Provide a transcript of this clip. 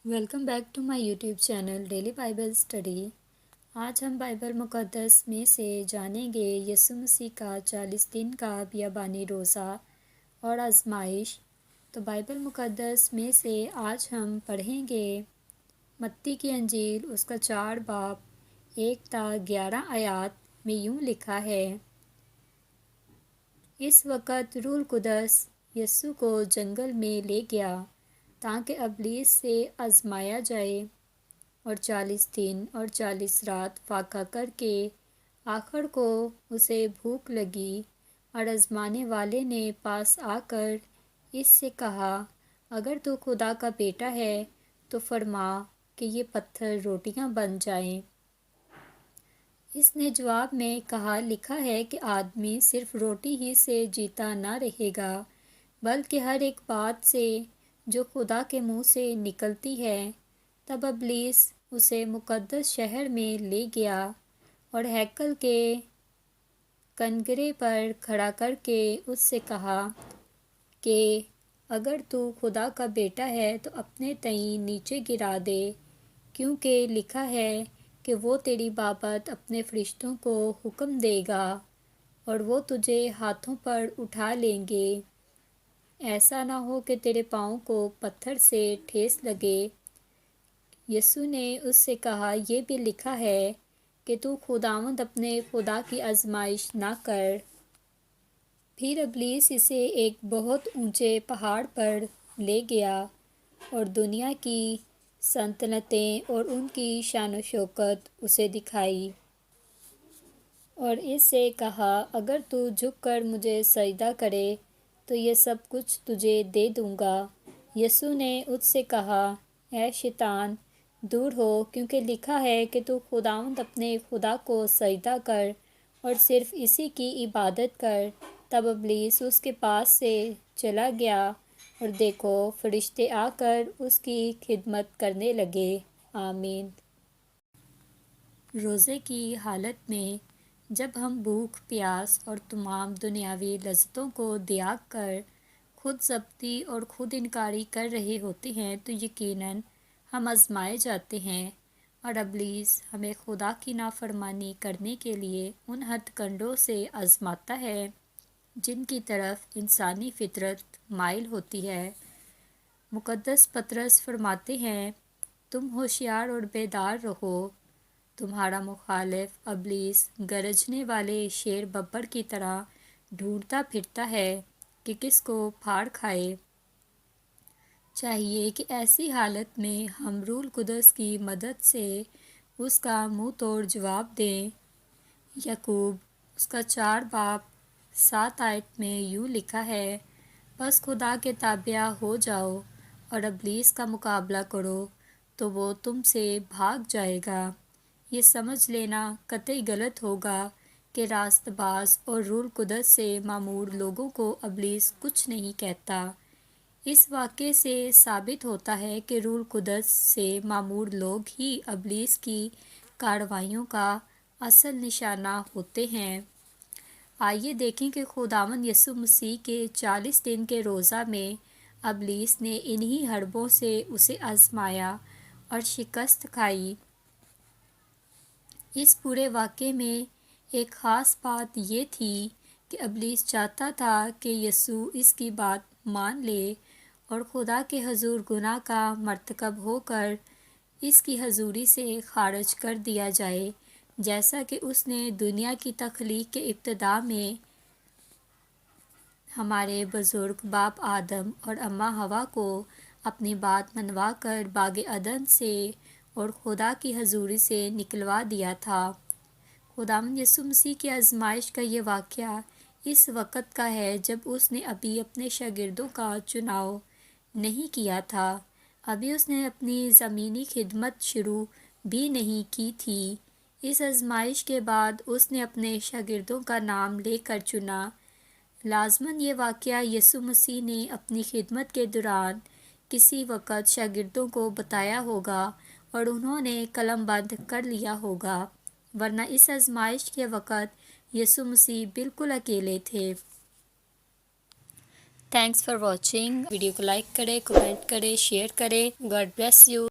Welcome back to my YouTube channel daily Bible study. आज हम Bible मुक़द्दस में से जानेंगे यीशु मसीह का 40 दिन का बियाबानी रोज़ा और आजमाइश। तो बाइबल मुक़द्दस में से आज हम पढ़ेंगे मत्ती की अंजील उसका 4 बाब 1 ता 11 आयात में यूँ लिखा है। इस वक़्त रूह कुदस यीशु को जंगल में ले गया ताकि इब्लीस से आजमाया जाए, और 40 दिन और 40 रात फाका करके आखिर को उसे भूख लगी, और आजमाने वाले ने पास आकर इससे कहा, अगर तू खुदा का बेटा है तो फरमा कि ये पत्थर रोटियां बन जाएं। इसने जवाब में कहा, लिखा है कि आदमी सिर्फ रोटी ही से जीता ना रहेगा, बल्कि हर एक बात से जो खुदा के मुंह से निकलती है। तब इब्लीस उसे मुक़द्दस शहर में ले गया और हैकल के कनगरे पर खड़ा करके उससे कहा कि अगर तू खुदा का बेटा है तो अपने तई नीचे गिरा दे, क्योंकि लिखा है कि वो तेरी बाबत अपने फरिश्तों को हुक्म देगा और वो तुझे हाथों पर उठा लेंगे, ऐसा ना हो कि तेरे पाँव को पत्थर से ठेस लगे। यीशु ने उससे कहा, ये भी लिखा है कि तू खुदावंद अपने खुदा की आजमाइश ना कर। फिर इब्लीस इसे एक बहुत ऊंचे पहाड़ पर ले गया और दुनिया की सल्तनतें और उनकी शान शौकत उसे दिखाई, और इससे कहा, अगर तू झुककर मुझे सजदा करे तो ये सब कुछ तुझे दे दूंगा। यीशु ने उससे कहा, ऐ शैतान, दूर हो, क्योंकि लिखा है कि तू खुदावंद अपने खुदा को सजदा कर और सिर्फ इसी की इबादत कर। तब इब्लीस उसके पास से चला गया, और देखो, फरिश्ते आकर उसकी खिदमत करने लगे। आमीन। रोज़े की हालत में जब हम भूख प्यास और तमाम दुनियावी लज़्ज़तों को त्याग कर खुद ज़ब्ती और खुद इनकारी कर रहे होते हैं, तो यकीनन हम आजमाए जाते हैं, और इब्लीस हमें खुदा की नाफरमानी करने के लिए उन हथकंडों से आजमाता है जिनकी तरफ इंसानी फितरत माइल होती है। मुक़द्दस पतरस फरमाते हैं, तुम होशियार और बेदार रहो, तुम्हारा मुखालिफ इब्लीस गरजने वाले शेर बब्बर की तरह ढूंढता फिरता है कि किसको फाड़ खाए। चाहिए कि ऐसी हालत में हम रूह कुदस की मदद से उसका मुंह तोड़ जवाब दें। याकूब उसका 4 बाब 7 आयत में यूँ लिखा है, बस खुदा के ताबिया हो जाओ और इब्लीस का मुकाबला करो तो वो तुमसे भाग जाएगा। ये समझ लेना कतई गलत होगा कि रास्तबाज और रूह कुदस से मामूर लोगों को इब्लीस कुछ नहीं कहता। इस वाक़े से साबित होता है कि रूह कुदस से मामूर लोग ही इब्लीस की कार्रवाइयों का असल निशाना होते हैं। आइए देखें कि खुदावंद यीशु मसीह के 40 दिन के रोज़ा में इब्लीस ने इन्हीं हड़बों से उसे आजमाया और शिकस्त खाई। इस पूरे वाक़े में एक ख़ास बात ये थी कि इब्लीस चाहता था कि यीशु इसकी बात मान ले और खुदा के हजूर गुनाह का मर्तकब होकर इसकी हजूरी से खारिज कर दिया जाए, जैसा कि उसने दुनिया की तख्लीक के इब्तिदा में हमारे बुज़ुर्ग बाप आदम और अम्मा हवा को अपनी बात मनवा कर बाग अदन से और खुदा की हजूरी से निकलवा दिया था। खुदावंद यीशु मसीह की आजमाइश का ये वाक़या इस वक़्त का है जब उसने अभी अपने शागिर्दों का चुनाव नहीं किया था। अभी उसने अपनी ज़मीनी खिदमत शुरू भी नहीं की थी। इस आजमाइश के बाद उसने अपने शागिर्दों का नाम लेकर चुना। लाजमन ये वाक़या यीशु मसीह ने अपनी खिदमत के दौरान किसी वक़्त शागिर्दों को बताया होगा और उन्होंने कलमबंद कर लिया होगा, वरना इस आजमाइश के वक़्त यीशु मसीह बिल्कुल अकेले थे। Thanks for watching. वीडियो को लाइक करें, कमेंट करें, शेयर करें। God bless you.